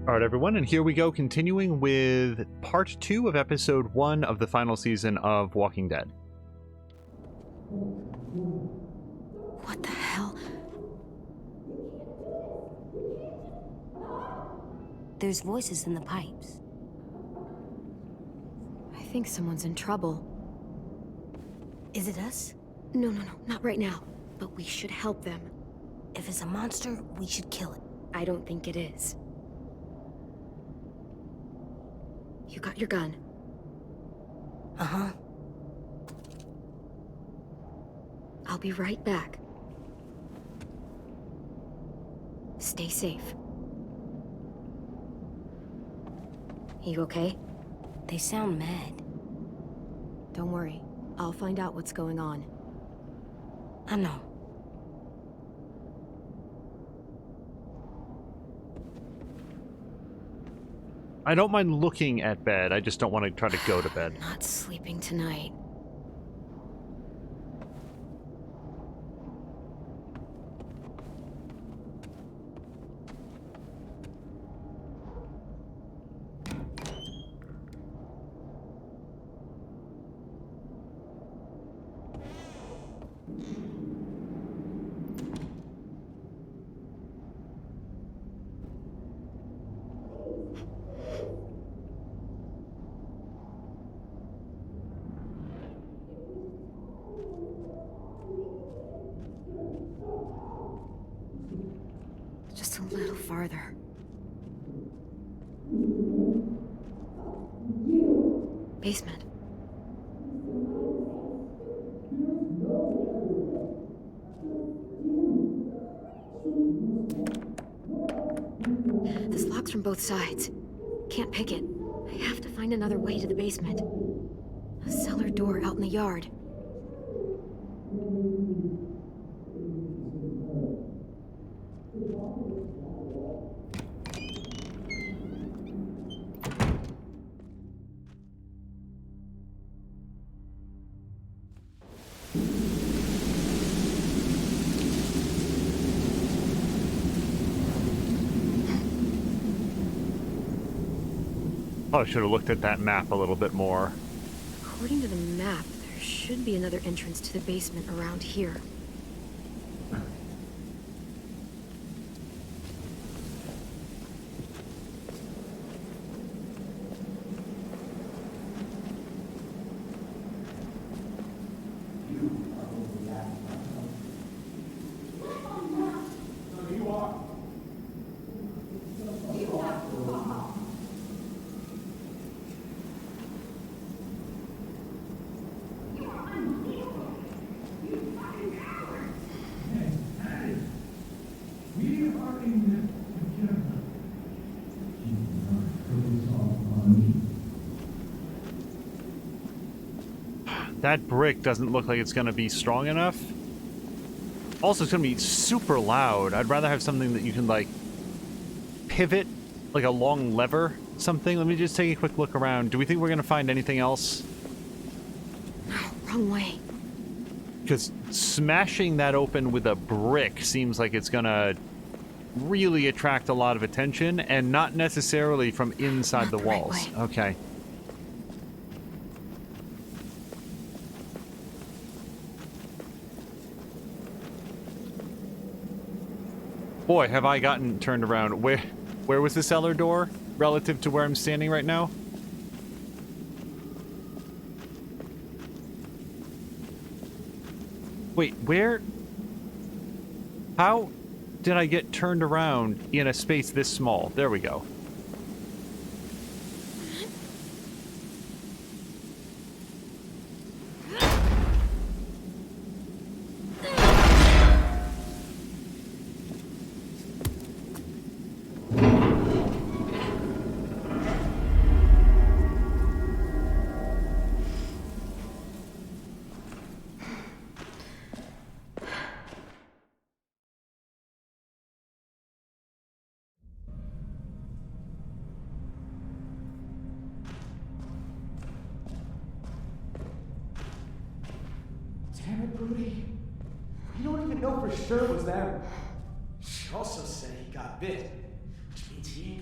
All right, everyone, and here we go, continuing with part 2 of episode 1 of the final season of Walking Dead. What the hell? There's voices in the pipes. I think someone's in trouble. Is it us? No, not right now. But we should help them. If it's a monster, we should kill it. I don't think it is. You got your gun? Uh-huh. I'll be right back. Stay safe. You okay? They sound mad. Don't worry. I'll find out what's going on. I know. I don't mind looking at bed, I just don't want to try to go to bed. Not sleeping tonight. Just a little farther. Basement. This lock's from both sides. Can't pick it. I have to find another way to the basement. A cellar door out in the yard. Probably should have looked at that map a little bit more. According to the map, there should be another entrance to the basement around here. That brick doesn't look like it's going to be strong enough. Also, it's going to be super loud. I'd rather have something that you can, like, pivot, like a long lever, something. Let me just take a quick look around. Do we think we're going to find anything else? No, wrong way. Because smashing that open with a brick seems like it's going to really attract a lot of attention, and not necessarily from inside the walls. Right way. Okay. Boy, have I gotten turned around. Where was the cellar door relative to where I'm standing right now? Wait, where? How did I get turned around in a space this small? There we go. Damn it, Rudy. We don't even know for sure it was them. She also said he got bit, which means he ain't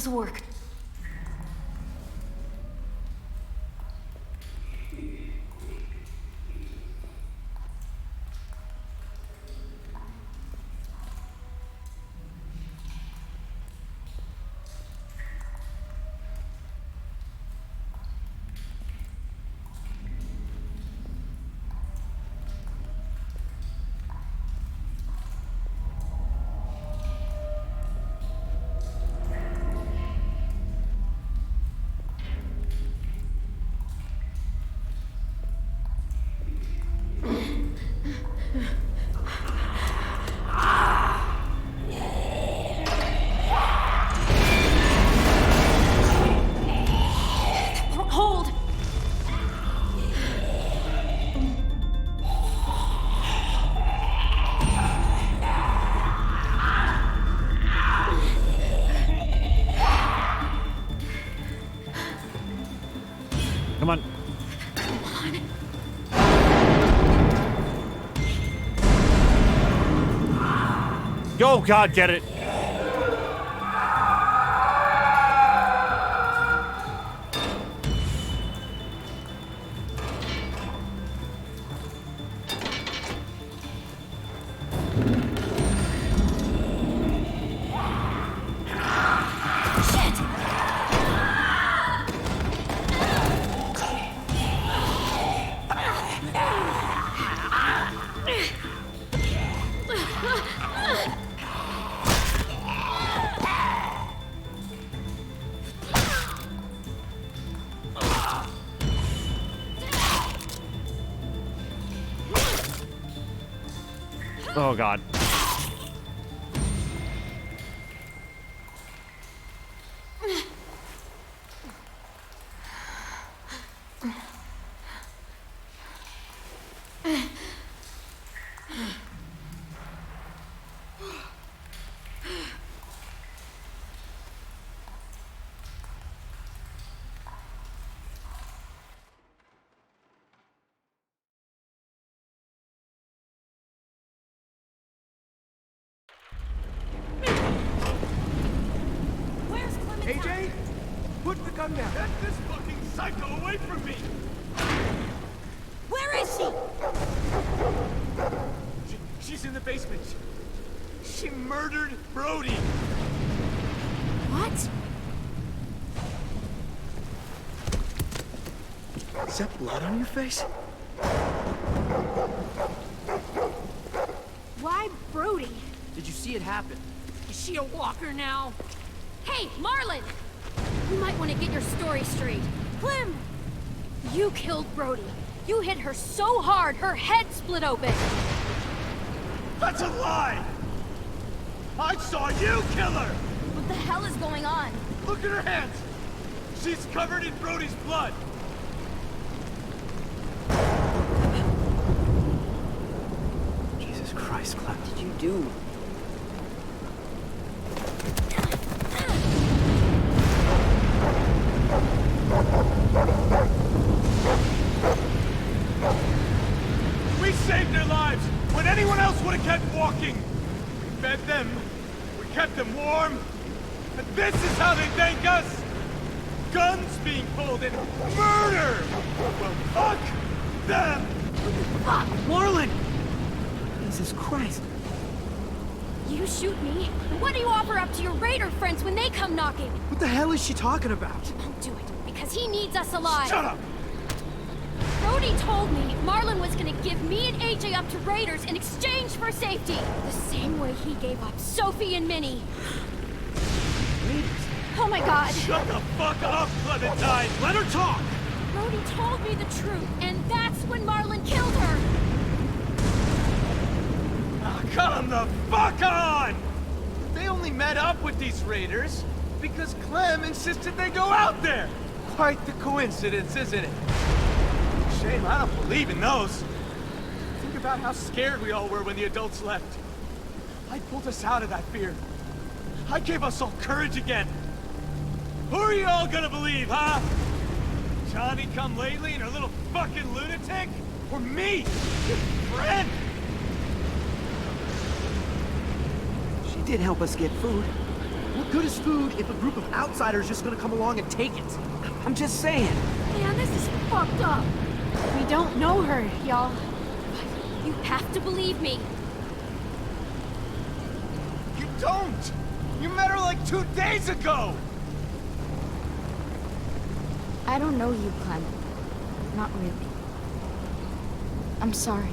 This'll work. Hold! Come on. Oh God, get it. Oh God. AJ? Put the gun down. Get this fucking psycho away from me! Where is she? She's in the basement. She murdered Brody. What? Is that blood on your face? Why Brody? Did you see it happen? Is she a walker now? Hey, Marlon! You might want to get your story straight. Clem! You killed Brody. You hit her so hard, her head split open. That's a lie! I saw you kill her! What the hell is going on? Look at her hands! She's covered in Brody's blood! Jesus Christ, Clem, what did you do? We saved their lives when anyone else would have kept walking! We fed them, we kept them warm, and this is how they thank us! Guns being pulled and murder! Well, fuck them! Fuck, Marlon! Jesus Christ. You shoot me? What do you offer up to your raider friends when they come knocking? What the hell is she talking about? Don't do it, because he needs us alive. Shut up! Brody told me Marlon was gonna give me and AJ up to raiders in exchange for safety. The same way he gave up Sophie and Minnie. Oh my God. Shut the fuck up, Clementine! Let her talk! Brody told me the truth, and that's when Marlon killed her. Ah, come the fuck on! They only met up with these raiders because Clem insisted they go out there. Quite the coincidence, isn't it? Shame I don't believe in those. Think about how scared we all were when the adults left. I pulled us out of that fear. I gave us all courage again. Who are you all gonna believe, huh? Johnny come lately and her little fucking lunatic? Or me? Your friend? She did help us get food. What good is food if a group of outsiders just gonna come along and take it? I'm just saying. Man, this is fucked up. We don't know her, y'all. You have to believe me. You don't! You met her like 2 days ago! I don't know you, Clem. Not really. I'm sorry.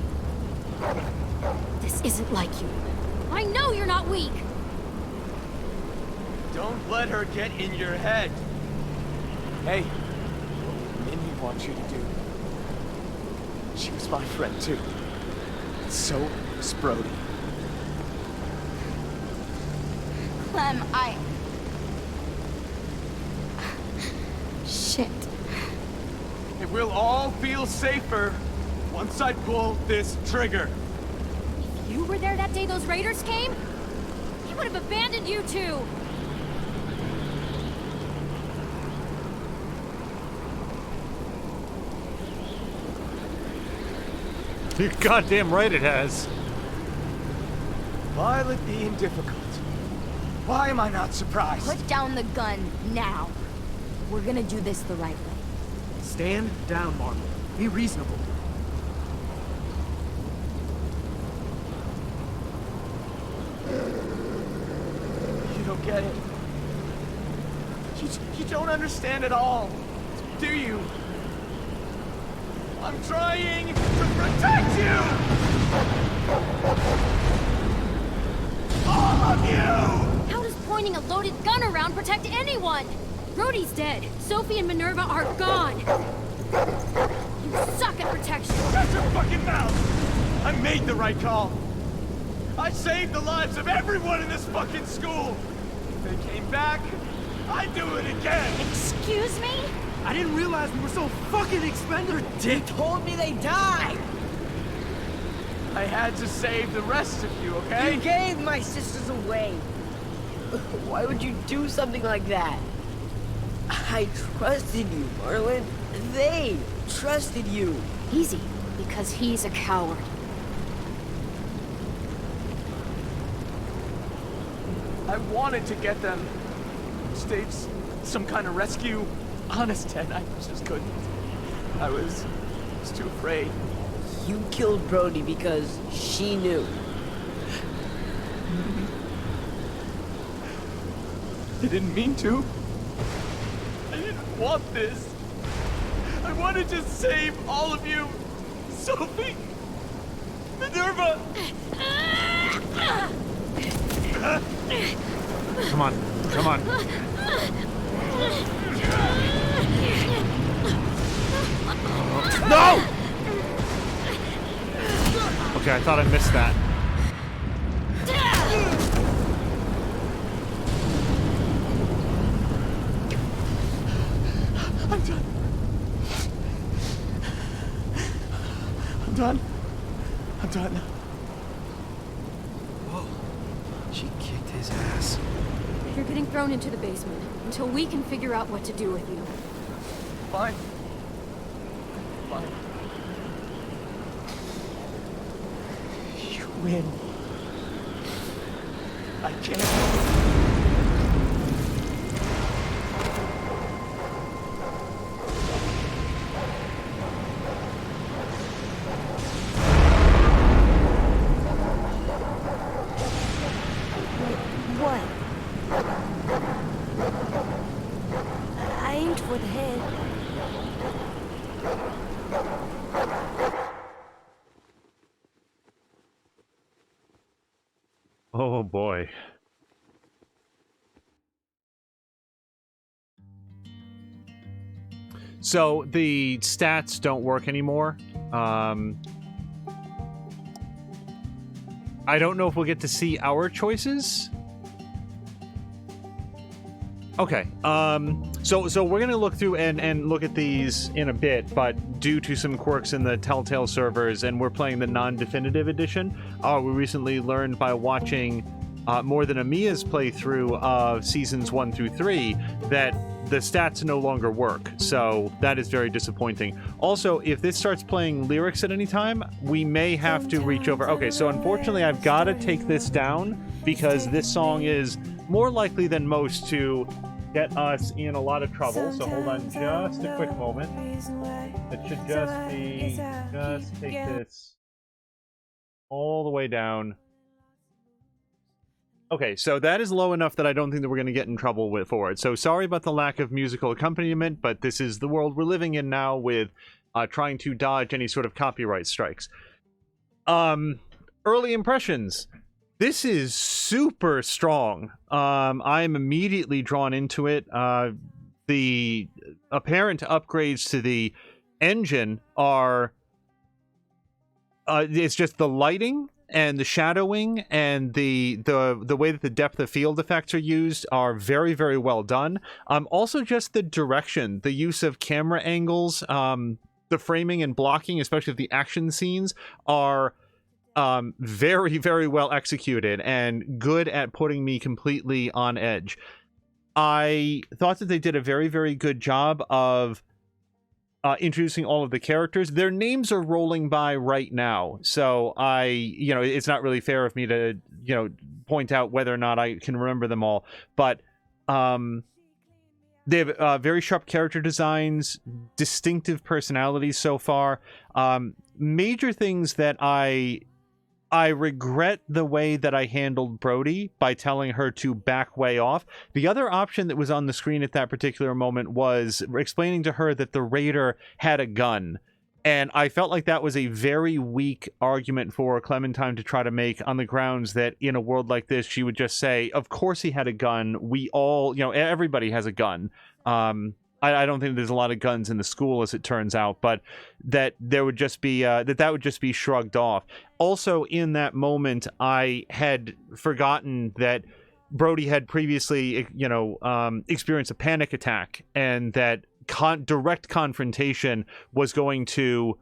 This isn't like you. I know you're not weak. Don't let her get in your head. Hey, what Minnie wants you to do. She was my friend too. So was Brody. Clem, Shit. It will all feel safer once I pull this trigger. If you were there that day those raiders came, he would have abandoned you two. You're goddamn right it has. Violet being difficult. Why am I not surprised? Put down the gun now. We're gonna do this the right way. Stand down, Marlon. Be reasonable. You don't get it. You don't understand at all, do you? I'm trying to protect you! All of you! How does pointing a loaded gun around protect anyone? Brody's dead. Sophie and Minerva are gone. You suck at protection. Shut your fucking mouth! I made the right call. I saved the lives of everyone in this fucking school. If they came back, I'd do it again. Excuse me? I didn't realize we were so fucking expendable. They told me they died! I had to save the rest of you, okay? You gave my sisters away! Why would you do something like that? I trusted you, Marlon. They trusted you. Easy, because he's a coward. I wanted to get them. Stage some kind of rescue. Honest, Ted, I just couldn't. I was too afraid. You killed Brody because she knew. I didn't mean to. I didn't want this. I wanted to save all of you. Sophie! Minerva! Come on. Come on. No! Okay, I thought I missed that. I'm done. I'm done. I'm done. Whoa. She kicked his ass. You're getting thrown into the basement until we can figure out what to do with you. Fine. Fine. You win. I can't. What? I aimed for the head. Oh boy. So the stats don't work anymore. I don't know if we'll get to see our choices. Okay. So we're gonna look through and look at these in a bit, but due to some quirks in the Telltale servers, and we're playing the non-definitive edition. We recently learned by watching more than Amia's playthrough of seasons 1 through 3 that the stats no longer work. So that is very disappointing. Also, if this starts playing lyrics at any time, we may have to reach over. Okay, so unfortunately, I've got to take this down because this song is more likely than most to get us in a lot of trouble. So hold on just a quick moment. It should just be, just take this all the way down. Okay, so that is low enough that I don't think that we're going to get in trouble for it. So sorry about the lack of musical accompaniment, but this is the world we're living in now with trying to dodge any sort of copyright strikes. Early impressions. This is super strong. I'm immediately drawn into it. The apparent upgrades to the engine are... it's just the lighting and the shadowing and the way that the depth of field effects are used are very, very well done. Also just the direction, the use of camera angles, the framing and blocking, especially of the action scenes, are very, very well executed and good at putting me completely on edge. I thought that they did a very, very good job of introducing all of the characters. Their names are rolling by right now, so it's not really fair of me to, point out whether or not I can remember them all, but they have very sharp character designs, distinctive personalities so far. Major things that I regret the way that I handled Brody by telling her to back way off. The other option that was on the screen at that particular moment was explaining to her that the Raider had a gun. And I felt like that was a very weak argument for Clementine to try to make, on the grounds that in a world like this, she would just say, of course he had a gun. We all, everybody has a gun. I don't think there's a lot of guns in the school, as it turns out, but that there would just be that would just be shrugged off. Also, in that moment, I had forgotten that Brody had previously, experienced a panic attack, and that direct confrontation was going to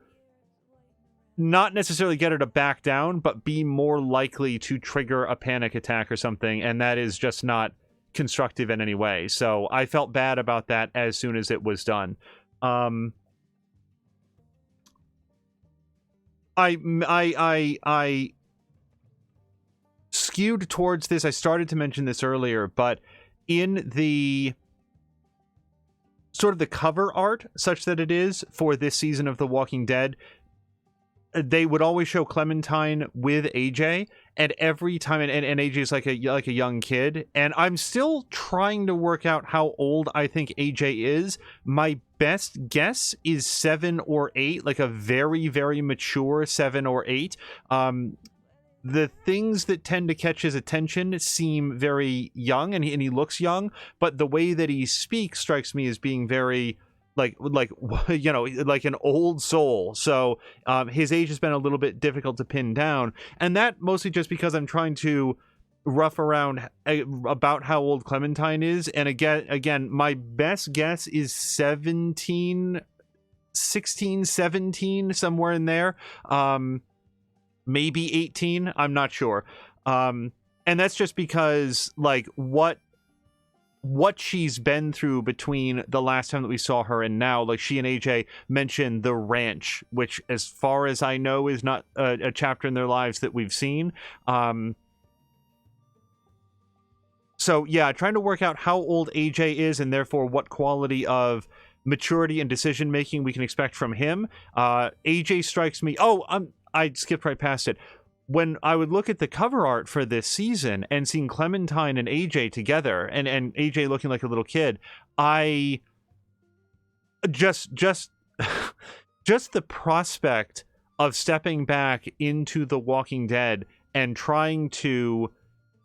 not necessarily get her to back down, but be more likely to trigger a panic attack or something, and that is just not constructive in any way. So I felt bad about that as soon as it was done. I skewed towards this. I started to mention this earlier, but in the sort of the cover art, such that it is for this season of The Walking Dead, they would always show Clementine with AJ, and every time, and AJ is like a young kid, and I'm still trying to work out how old I think AJ is. My best guess is 7 or 8, like a very, very mature 7 or 8. The things that tend to catch his attention seem very young, and he looks young, but the way that he speaks strikes me as being very like an old soul. So his age has been a little bit difficult to pin down, and that mostly just because I'm trying to rough around about how old Clementine is. And again, my best guess is 16, 17, somewhere in there. Maybe 18, I'm not sure. And that's just because what she's been through between the last time that we saw her and now. Like, she and AJ mentioned the ranch, which, as far as I know, is not a chapter in their lives that we've seen. So yeah, trying to work out how old AJ is, and therefore what quality of maturity and decision making we can expect from him. AJ strikes me. I skipped right past it. When I would look at the cover art for this season and seeing Clementine and AJ together, and AJ looking like a little kid, I just the prospect of stepping back into The Walking Dead and trying to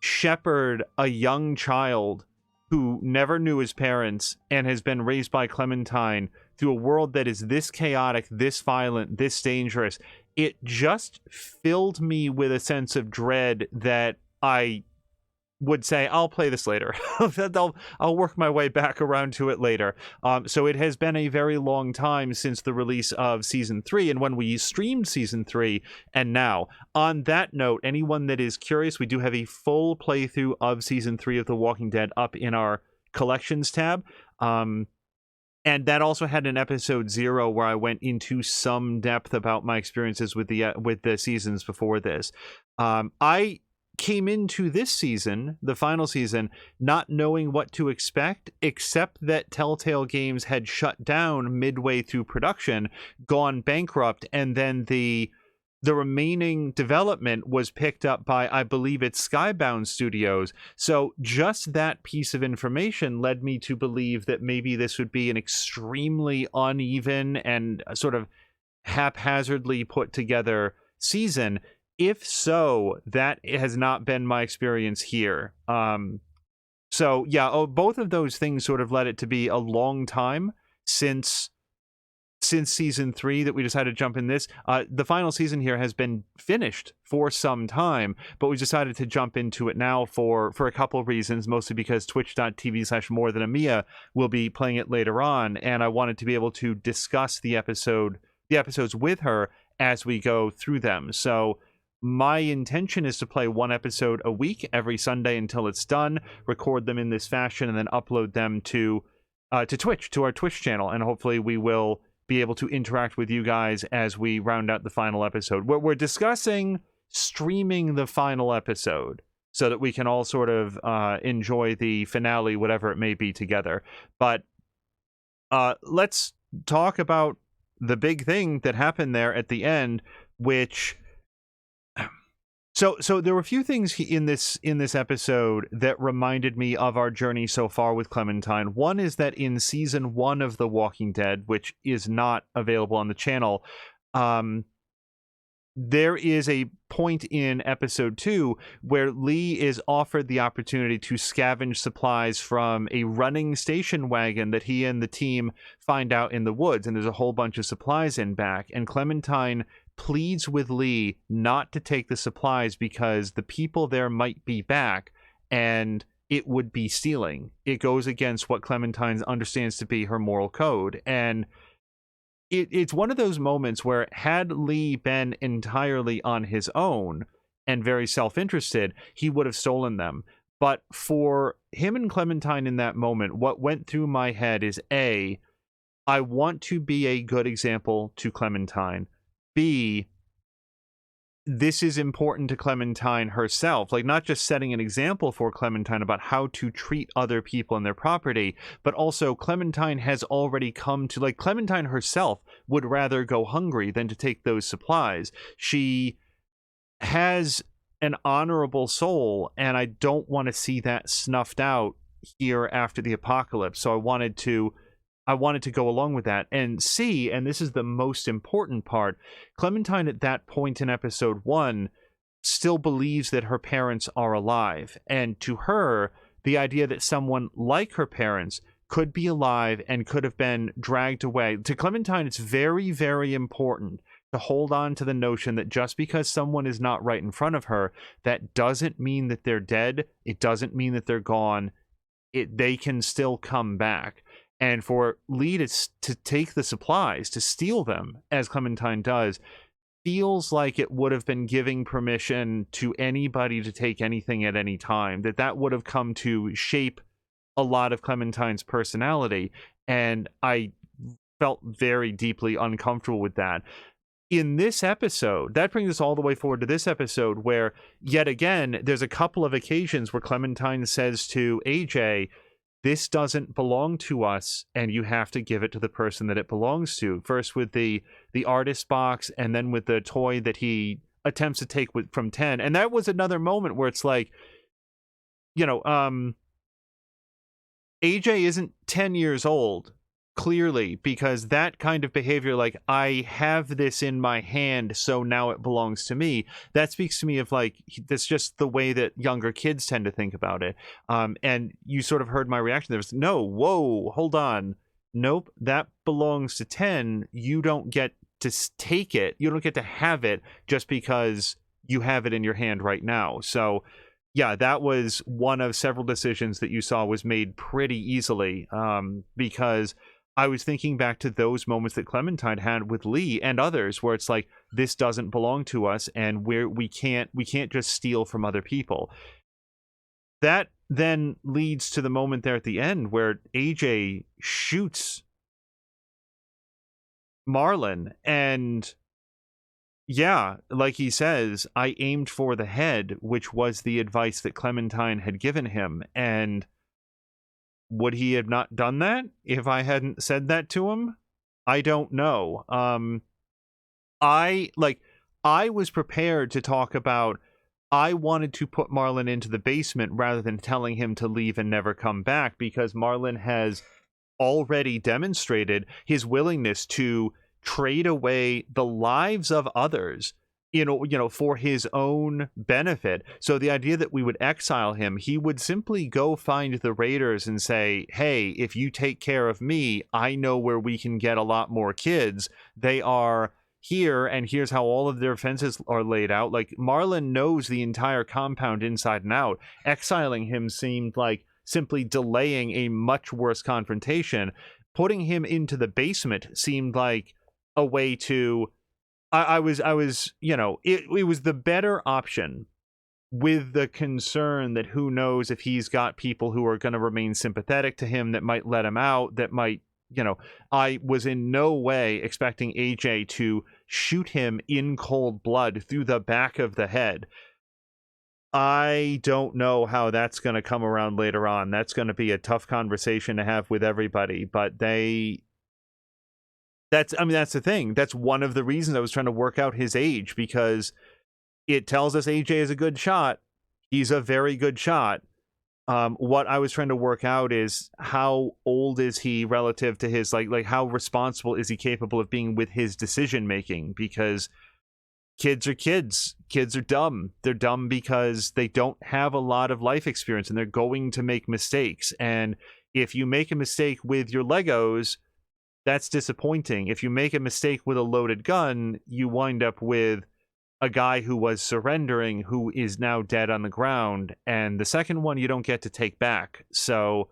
shepherd a young child who never knew his parents and has been raised by Clementine through a world that is this chaotic, this violent, this dangerous. It just filled me with a sense of dread that I would say, I'll play this later. I'll work my way back around to it later. So it has been a very long time since the release of Season 3, and when we streamed Season 3, and now. On that note, anyone that is curious, we do have a full playthrough of Season 3 of The Walking Dead up in our Collections tab. And that also had an episode 0 where I went into some depth about my experiences with the seasons before this. I came into this season, the final season, not knowing what to expect, except that Telltale Games had shut down midway through production, gone bankrupt, and then the remaining development was picked up by, I believe it's Skybound Studios. So just that piece of information led me to believe that maybe this would be an extremely uneven and sort of haphazardly put together season. If so, that has not been my experience here. So yeah, both of those things sort of led it to be a long time since season 3 that we decided to jump in this. The final season here has been finished for some time, but we decided to jump into it now for a couple of reasons, mostly because twitch.tv/morethanamia will be playing it later on, and I wanted to be able to discuss the episodes with her as we go through them. So my intention is to play one episode a week every Sunday until it's done, record them in this fashion, and then upload them to Twitch, to our Twitch channel, and hopefully we will be able to interact with you guys as we round out the final episode. We're discussing streaming the final episode so that we can all sort of enjoy the finale, whatever it may be, together. But let's talk about the big thing that happened there at the end, which... So there were a few things in this episode that reminded me of our journey so far with Clementine. One is that in season 1 of The Walking Dead, which is not available on the channel, there is a point in episode 2 where Lee is offered the opportunity to scavenge supplies from a running station wagon that he and the team find out in the woods, and there's a whole bunch of supplies in back, and Clementine pleads with Lee not to take the supplies because the people there might be back and it would be stealing. It goes against what Clementine understands to be her moral code. And it's one of those moments where had Lee been entirely on his own and very self-interested, he would have stolen them. But for him and Clementine in that moment, what went through my head is A, I want to be a good example to Clementine. B, this is important to Clementine herself, like not just setting an example for Clementine about how to treat other people and their property, but also Clementine has already come to, like, Clementine herself would rather go hungry than to take those supplies. She has an honorable soul, and I don't want to see that snuffed out here after the apocalypse. So I wanted to go along with that. And C, and this is the most important part, Clementine at that point in episode 1 still believes that her parents are alive. And to her, the idea that someone like her parents could be alive and could have been dragged away. To Clementine, it's very, very important to hold on to the notion that just because someone is not right in front of her, that doesn't mean that they're dead. It doesn't mean that they're gone. They can still come back. And for Lee to take the supplies, to steal them, as Clementine does, feels like it would have been giving permission to anybody to take anything at any time. That would have come to shape a lot of Clementine's personality. And I felt very deeply uncomfortable with that. In this episode, that brings us all the way forward to this episode, where, yet again, there's a couple of occasions where Clementine says to AJ, this doesn't belong to us, and you have to give it to the person that it belongs to. First with the artist box, and then with the toy that he attempts to take from 10. And that was another moment where it's like, you know, AJ isn't 10 years old, clearly, because that kind of behavior, like, I have this in my hand, so now it belongs to me, that speaks to me of, like, that's just the way that younger kids tend to think about it. And you sort of heard my reaction. There was, no, whoa, hold on. Nope, that belongs to 10. You don't get to take it. You don't get to have it just because you have it in your hand right now. So yeah, that was one of several decisions that you saw was made pretty easily, because I was thinking back to those moments that Clementine had with Lee and others, where it's like, this doesn't belong to us, and we can't just steal from other people. That then leads to the moment there at the end where AJ shoots Marlon, and yeah, like he says, I aimed for the head, which was the advice that Clementine had given him. And would he have not done that if I hadn't said that to him? I don't know. I was prepared to talk about, I wanted to put Marlon into the basement rather than telling him to leave and never come back, because Marlon has already demonstrated his willingness to trade away the lives of others, for his own benefit. So the idea that we would exile him, he would simply go find the raiders and say, hey, if you take care of me, I know where we can get a lot more kids. They are here, and here's how all of their fences are laid out. Like, Marlon knows the entire compound inside and out. Exiling him seemed like simply delaying a much worse confrontation. Putting him into the basement seemed like a way to, I was, it was the better option, with the concern that who knows if he's got people who are going to remain sympathetic to him that might let him out, that might, I was in no way expecting AJ to shoot him in cold blood through the back of the head. I don't know how that's going to come around later on. That's going to be a tough conversation to have with everybody, but that's the thing. That's one of the reasons I was trying to work out his age, because it tells us AJ is a good shot. He's a very good shot. What I was trying to work out is, how old is he relative to his, like how responsible is he capable of being with his decision making? Because kids are kids. Kids are dumb. They're dumb because they don't have a lot of life experience, and they're going to make mistakes. And if you make a mistake with your Legos, that's disappointing. If you make a mistake with a loaded gun, you wind up with a guy who was surrendering, who is now dead on the ground. And the second one you don't get to take back. So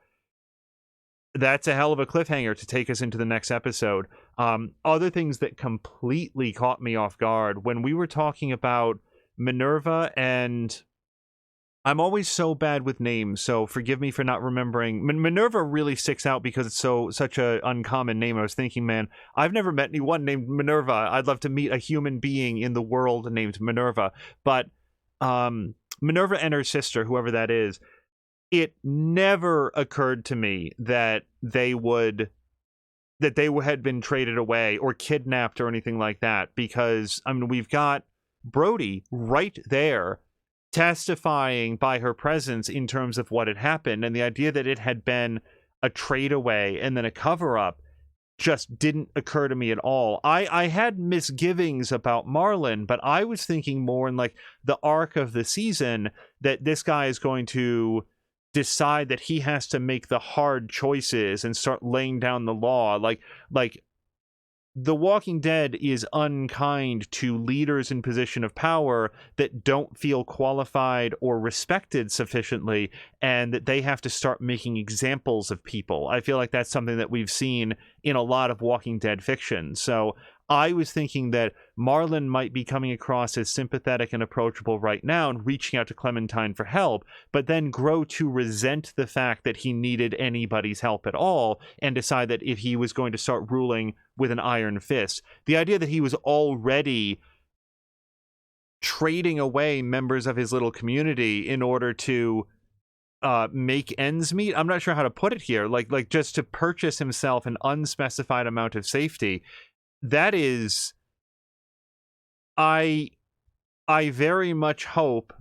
that's a hell of a cliffhanger to take us into the next episode. Other things that completely caught me off guard, when we were talking about Minerva, and I'm always so bad with names, so forgive me for not remembering. Minerva really sticks out because it's such a uncommon name. I was thinking, man, I've never met anyone named Minerva. I'd love to meet a human being in the world named Minerva. But Minerva and her sister, whoever that is, it never occurred to me that they had been traded away or kidnapped or anything like that, because we've got Brody right there testifying by her presence in terms of what had happened, and the idea that it had been a trade away and then a cover-up just didn't occur to me at all. I had misgivings about Marlon, but I was thinking more in like the arc of the season, that this guy is going to decide that he has to make the hard choices and start laying down the law. Like The Walking Dead is unkind to leaders in position of power that don't feel qualified or respected sufficiently, and that they have to start making examples of people. I feel like that's something that we've seen in a lot of Walking Dead fiction. So I was thinking that Marlon might be coming across as sympathetic and approachable right now and reaching out to Clementine for help, but then grow to resent the fact that he needed anybody's help at all, and decide that if he was going to start ruling with an iron fist. The idea that he was already trading away members of his little community in order to make ends meet, I'm not sure how to put it here, like just to purchase himself an unspecified amount of safety. That is, I very much hope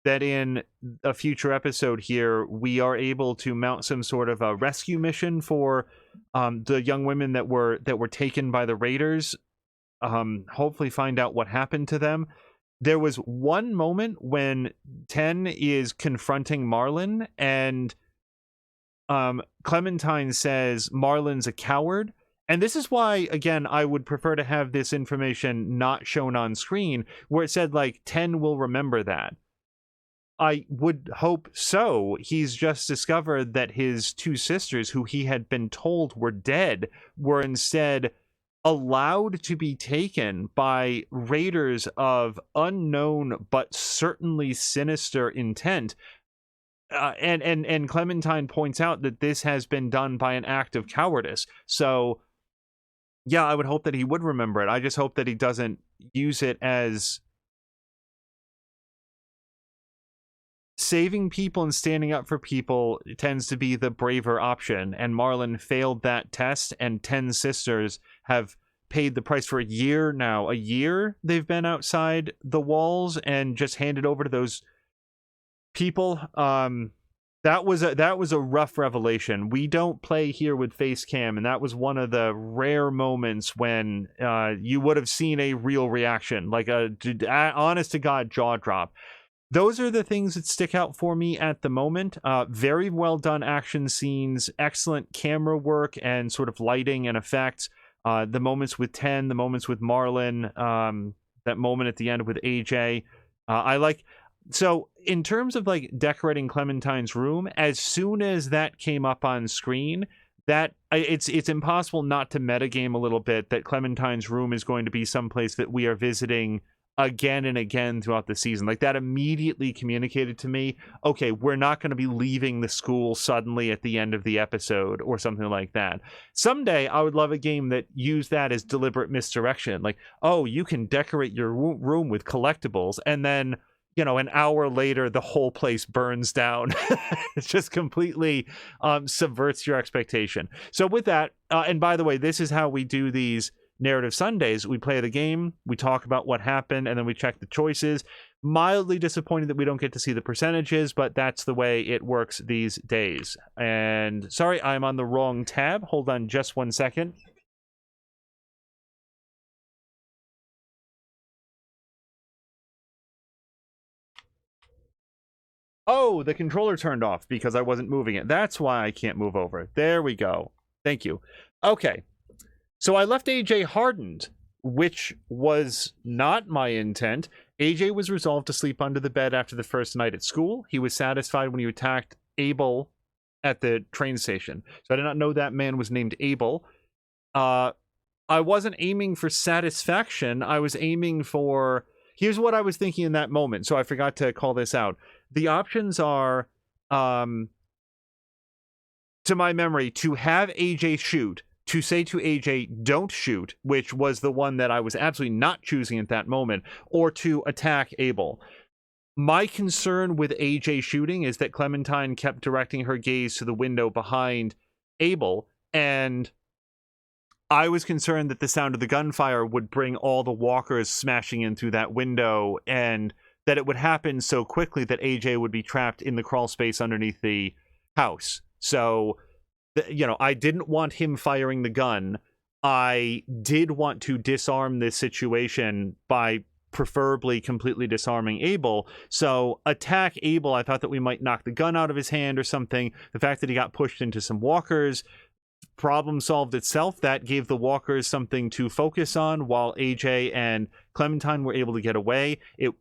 that in a future episode here, we are able to mount some sort of a rescue mission for the young women that were taken by the raiders. Hopefully find out what happened to them. There was one moment when Ten is confronting Marlon, and Clementine says Marlon's a coward. And this is why, again, I would prefer to have this information not shown on screen, where it said, like, Ten will remember that. I would hope so. He's just discovered that his two sisters, who he had been told were dead, were instead allowed to be taken by raiders of unknown but certainly sinister intent. And Clementine points out that this has been done by an act of cowardice. So yeah, I would hope that he would remember it. I just hope that he doesn't use it as saving people and standing up for people tends to be the braver option. And Marlon failed that test, and 10 sisters have paid the price for a year now. A year they've been outside the walls and just handed over to those people. That was a rough revelation. We don't play here with face cam, and that was one of the rare moments when you would have seen a real reaction, like a honest to God jaw drop. Those are the things that stick out for me at the moment. Very well done action scenes, excellent camera work and sort of lighting and effects. The moments with 10, the moments with Marlon, that moment at the end with AJ. So in terms of like decorating Clementine's room, as soon as that came up on screen, it's impossible not to metagame a little bit that Clementine's room is going to be someplace that we are visiting again and again throughout the season. Like, that immediately communicated to me, okay, we're not going to be leaving the school suddenly at the end of the episode or something like that. Someday I would love a game that used that as deliberate misdirection. Like, oh, you can decorate your room with collectibles, and then, you know, an hour later the whole place burns down. It just completely subverts your expectation. So with that, and by the way, this is how we do these Narrative Sundays. We play the game, we talk about what happened, and then we check the choices. Mildly disappointed that we don't get to see the percentages, but that's the way it works these days. And sorry, I'm on the wrong tab. Hold on just 1 second. Oh, the controller turned off because I wasn't moving it. That's why I can't move over. There we go. Thank you. Okay. So I left AJ hardened, which was not my intent. AJ was resolved to sleep under the bed after the first night at school. He was satisfied when he attacked Abel at the train station. So I did not know that man was named Abel. I wasn't aiming for satisfaction. I was aiming for... Here's what I was thinking in that moment. So I forgot to call this out. The options are, to my memory, to have AJ shoot, to say to AJ, don't shoot, which was the one that I was absolutely not choosing at that moment, or to attack Abel. My concern with AJ shooting is that Clementine kept directing her gaze to the window behind Abel, and I was concerned that the sound of the gunfire would bring all the walkers smashing in through that window, and that it would happen so quickly that AJ would be trapped in the crawl space underneath the house. So, you know, I didn't want him firing the gun. I did want to disarm this situation by preferably completely disarming Abel. So attack Abel, I thought that we might knock the gun out of his hand or something. The fact that he got pushed into some walkers, problem solved itself. That gave the walkers something to focus on while AJ and Clementine were able to get away. It,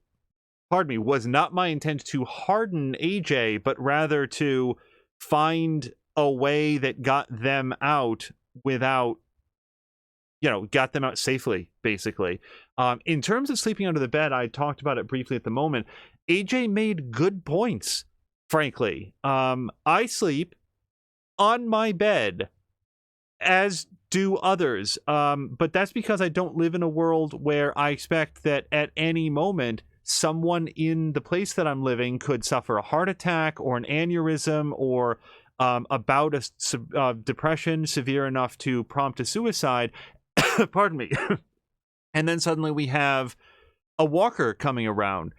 pardon me, was not my intent to harden AJ, but rather to find a way that got them out without, you know, got them out safely, basically. In terms of sleeping under the bed, I talked about it briefly at the moment. AJ made good points, frankly. I sleep on my bed, as do others. But that's because I don't live in a world where I expect that at any moment someone in the place that I'm living could suffer a heart attack or an aneurysm or a bout of depression severe enough to prompt a suicide. Pardon me. And then suddenly we have a walker coming around,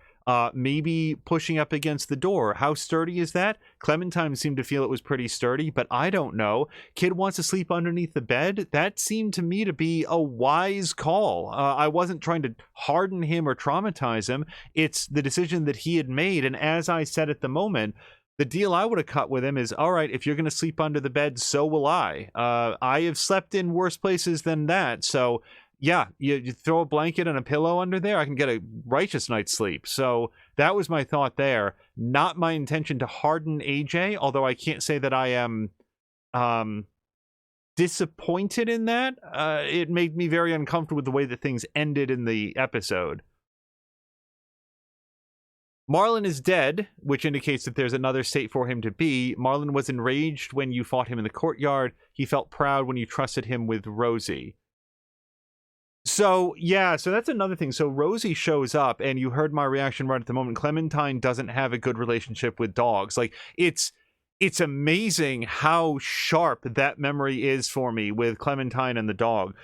maybe pushing up against the door. How sturdy is that? Clementine seemed to feel it was pretty sturdy, but I don't know. Kid wants to sleep underneath the bed. That seemed to me to be a wise call. I wasn't trying to harden him or traumatize him. It's the decision that he had made. And as I said at the moment, the deal I would have cut with him is, all right, if you're going to sleep under the bed, so will I. I have slept in worse places than that. So, yeah, you throw a blanket and a pillow under there, I can get a righteous night's sleep. So that was my thought there. Not my intention to harden AJ, although I can't say that I am disappointed in that. It made me very uncomfortable with the way that things ended in the episode. Marlon is dead, which indicates that there's another state for him to be. Marlon was enraged when you fought him in the courtyard. He felt proud when you trusted him with Rosie. So that's another thing. So Rosie shows up, and you heard my reaction right at the moment. Clementine doesn't have a good relationship with dogs. Like, it's amazing how sharp that memory is for me with Clementine and the dog.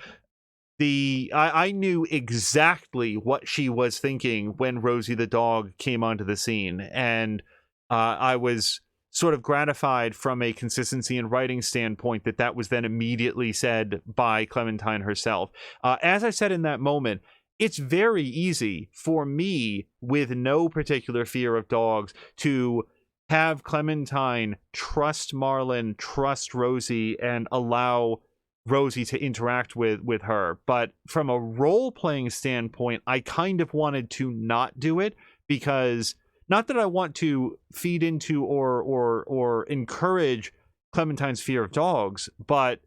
I knew exactly what she was thinking when Rosie the dog came onto the scene, and I was sort of gratified from a consistency and writing standpoint that was then immediately said by Clementine herself. As I said in that moment, it's very easy for me, with no particular fear of dogs, to have Clementine trust Marlon, trust Rosie, and allow Rosie to interact with her. But from a role-playing standpoint, I kind of wanted to not do it, because not that I want to feed into or encourage Clementine's fear of dogs, but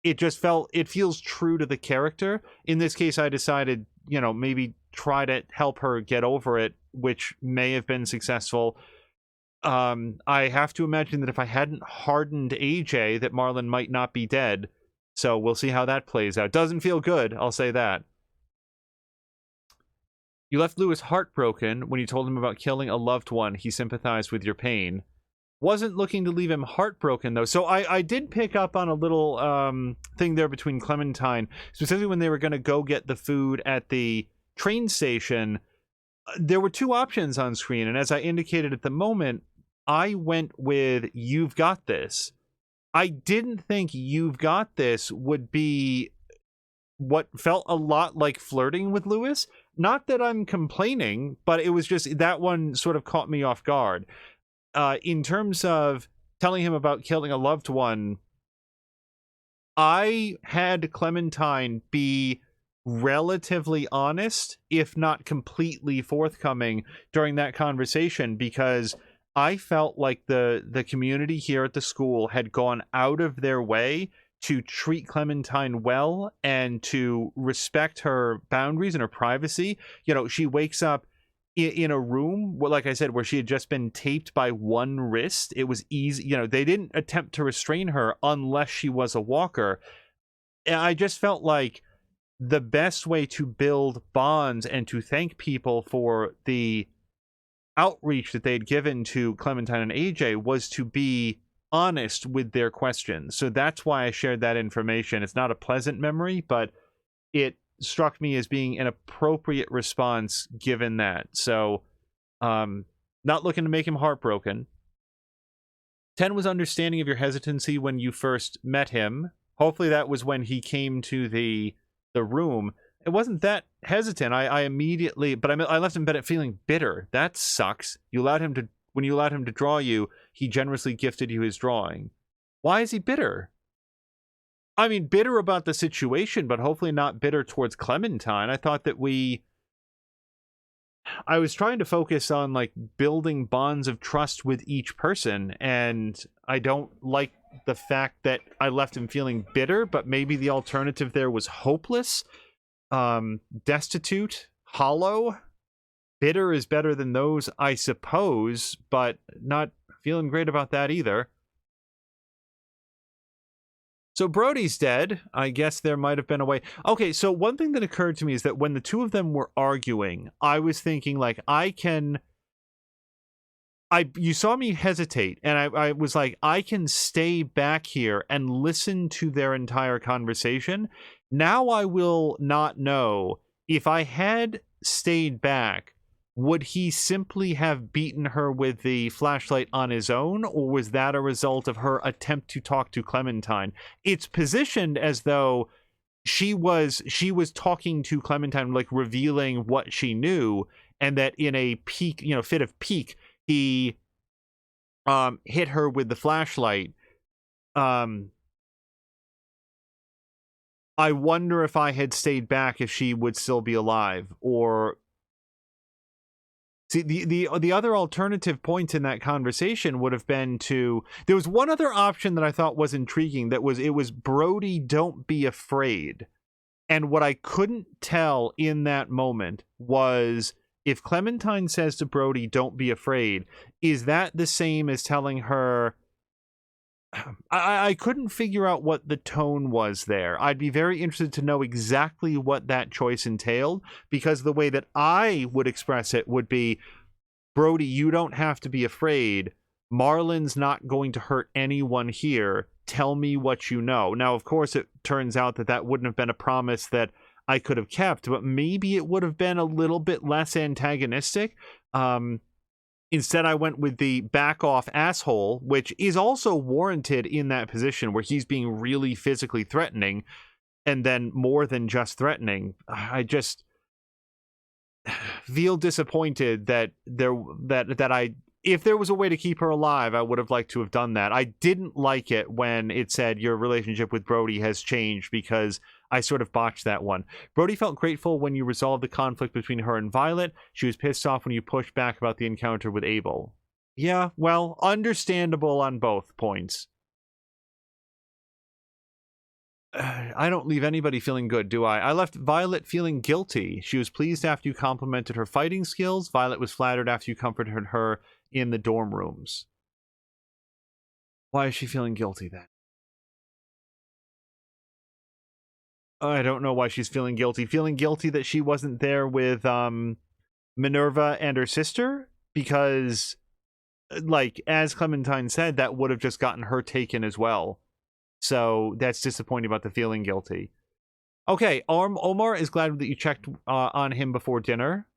it feels true to the character. In this case, I decided, maybe try to help her get over it, which may have been successful. I have to imagine that if I hadn't hardened AJ, that Marlon might not be dead. So we'll see how that plays out. Doesn't feel good, I'll say that. You left Lewis heartbroken when you told him about killing a loved one. He sympathized with your pain. Wasn't looking to leave him heartbroken, though. So I did pick up on a little thing there between Clementine, specifically when they were going to go get the food at the train station. There were two options on screen, and as I indicated at the moment, I went with "You've got this." I didn't think "You've got this" would be what felt a lot like flirting with Lewis. Not that I'm complaining, but it was just that one sort of caught me off guard. In terms of telling him about killing a loved one, I had Clementine be relatively honest, if not completely forthcoming, during that conversation, because I felt like the community here at the school had gone out of their way to treat Clementine well and to respect her boundaries and her privacy. She wakes up in a room, like I said, where she had just been taped by one wrist. It was easy. They didn't attempt to restrain her unless she was a walker. And I just felt like the best way to build bonds and to thank people for the outreach that they had given to Clementine and AJ was to be honest with their questions. So that's why I shared that information. It's not a pleasant memory, but it struck me as being an appropriate response given that. So not looking to make him heartbroken. 10 was understanding of your hesitancy when you first met him. Hopefully that was when he came to the room. It wasn't that hesitant. I immediately, but I left him in bed feeling bitter. That sucks. When you allowed him to draw you, he generously gifted you his drawing. Why is he bitter? I mean, bitter about the situation, but hopefully not bitter towards Clementine. I thought that I was trying to focus on like building bonds of trust with each person, and I don't like the fact that I left him feeling bitter, but maybe the alternative there was hopeless, destitute, hollow. Bitter is better than those, I suppose, but not feeling great about that either. So Brody's dead. I guess there might have been a way. Okay, so one thing that occurred to me is that when the two of them were arguing, I was thinking, like, you saw me hesitate, and I was like, I can stay back here and listen to their entire conversation. Now I will not know if I had stayed back, would he simply have beaten her with the flashlight on his own, or was that a result of her attempt to talk to Clementine? It's positioned as though she was talking to Clementine, like revealing what she knew, and that in a fit of pique, he hit her with the flashlight. I wonder if I had stayed back, if she would still be alive, or... See, the other alternative point in that conversation would have been there was one other option that I thought was intriguing, it was Brody, don't be afraid. And what I couldn't tell in that moment was, if Clementine says to Brody, don't be afraid, is that the same as telling her, I couldn't figure out what the tone was there. I'd be very interested to know exactly what that choice entailed, because the way that I would express it would be, Brody, you don't have to be afraid. Marlon's not going to hurt anyone here. Tell me what you know. Now, of course, it turns out that that wouldn't have been a promise that I could have kept, but maybe it would have been a little bit less antagonistic. Instead, I went with the back off asshole, which is also warranted in that position where he's being really physically threatening, and then more than just threatening. I just feel disappointed that if there was a way to keep her alive, I would have liked to have done that. I didn't like it when it said your relationship with Brody has changed, because I sort of botched that one. Brody felt grateful when you resolved the conflict between her and Violet. She was pissed off when you pushed back about the encounter with Abel. Yeah, well, understandable on both points. I don't leave anybody feeling good, do I? I left Violet feeling guilty. She was pleased after you complimented her fighting skills. Violet was flattered after you comforted her in the dorm rooms. Why is she feeling guilty then? I don't know why she's feeling guilty. Feeling guilty that she wasn't there with Minerva and her sister? Because, like, as Clementine said, that would have just gotten her taken as well. So that's disappointing about the feeling guilty. Okay, Omar is glad that you checked on him before dinner.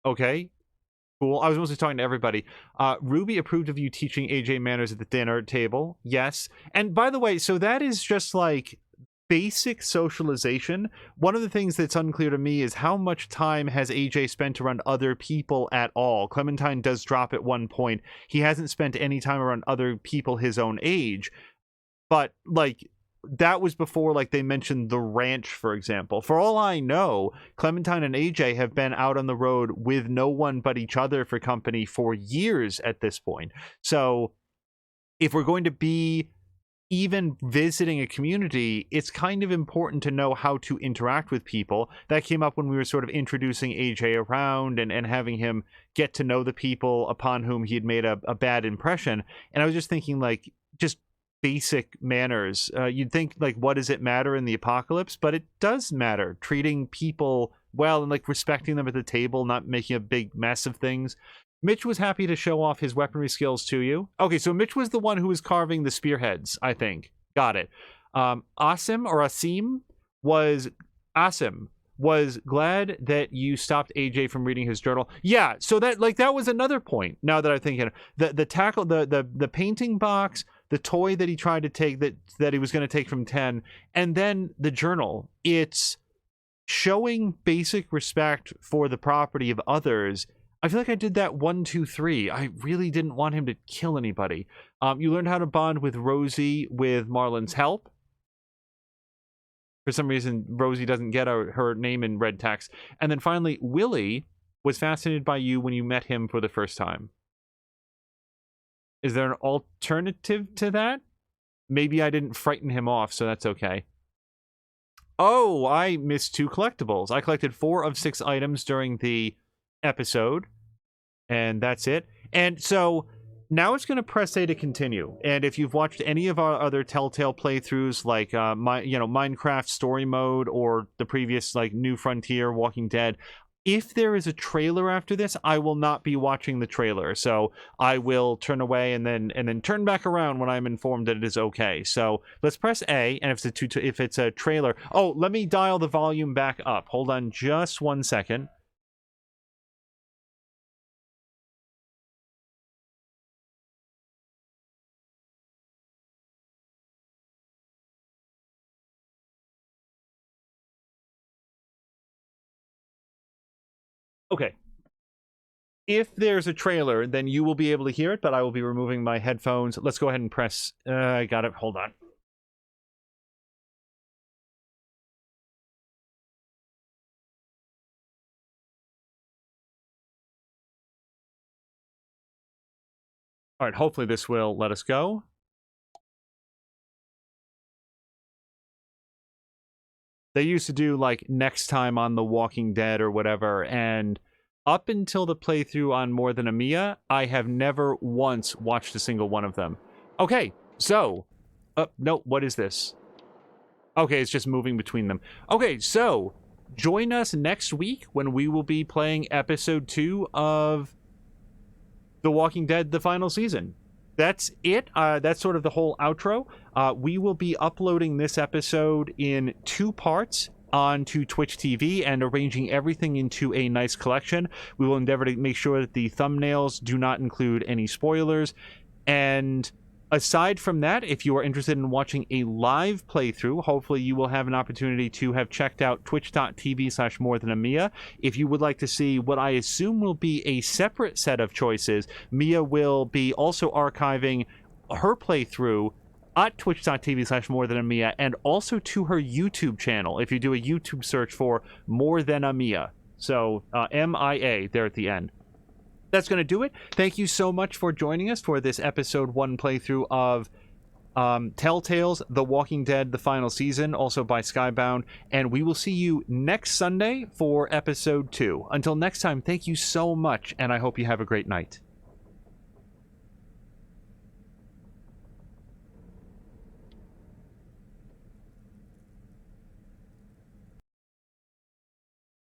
Okay, cool. I was mostly talking to everybody. Ruby approved of you teaching AJ manners at the dinner table. Yes. And by the way, so that is just like basic socialization. One of the things that's unclear to me is how much time has AJ spent around other people at all. Clementine does drop at one point. He hasn't spent any time around other people his own age. But, like, that was before, like, they mentioned the ranch, for example. For all I know, Clementine and AJ have been out on the road with no one but each other for company for years at this point. So, if we're going to be even visiting a community, it's kind of important to know how to interact with people. That came up when we were sort of introducing AJ around and having him get to know the people upon whom he had made a bad impression. And I was just thinking, like, just basic manners. You'd think, like, what does it matter in the apocalypse? But it does matter. Treating people well and, like, respecting them at the table, not making a big mess of things. Mitch was happy to show off his weaponry skills to you. Okay, so Mitch was the one who was carving the spearheads, I think. Got it. Asim was glad that you stopped AJ from reading his journal. Yeah, so that was another point. Now that I'm thinking, the tackle, the painting box, the toy that he tried to take that he was going to take from 10, and then the journal. It's showing basic respect for the property of others. I feel like I did that 1, 2, 3. I really didn't want him to kill anybody. You learned how to bond with Rosie with Marlon's help. For some reason, Rosie doesn't get her name in red text. And then finally, Willie was fascinated by you when you met him for the first time. Is there an alternative to that? Maybe I didn't frighten him off, so that's okay. Oh, I missed 2 collectibles. I collected 4 of 6 items during the episode, and that's it. And so now it's going to press A to continue. And if you've watched any of our other Telltale playthroughs, like Minecraft Story Mode or the previous, like, New Frontier, Walking Dead, if there is a trailer after this, I will not be watching the trailer. So I will turn away and then turn back around when I'm informed that it is okay. So let's press A, and if it's a trailer, oh, let me dial the volume back up. Hold on just 1 second. Okay. If there's a trailer, then you will be able to hear it, but I will be removing my headphones. Let's go ahead and press... I got it. Hold on. All right, hopefully this will let us go. They used to do, like, Next Time on The Walking Dead or whatever, and up until the playthrough on More Than a Mia, I have never once watched a single one of them. Okay, So, no, what is this? Okay, it's just moving between them. Okay, so join us next week when we will be playing episode 2 of The Walking Dead, the final season. That's it. That's sort of the whole outro. We will be uploading this episode in 2 parts onto Twitch TV and arranging everything into a nice collection. We will endeavor to make sure that the thumbnails do not include any spoilers. And aside from that, if you are interested in watching a live playthrough, hopefully you will have an opportunity to have checked out twitch.tv/morethanamia. If you would like to see what I assume will be a separate set of choices, Mia will be also archiving her playthrough at twitch.tv/morethanamia and also to her YouTube channel if you do a YouTube search for More Than a Mia. So MIA there at the end. That's going to do it. Thank you so much for joining us for this episode 1 playthrough of Telltale's The Walking Dead, the final season, also by Skybound. And we will see you next Sunday for episode 2. Until next time, thank you so much, and I hope you have a great night.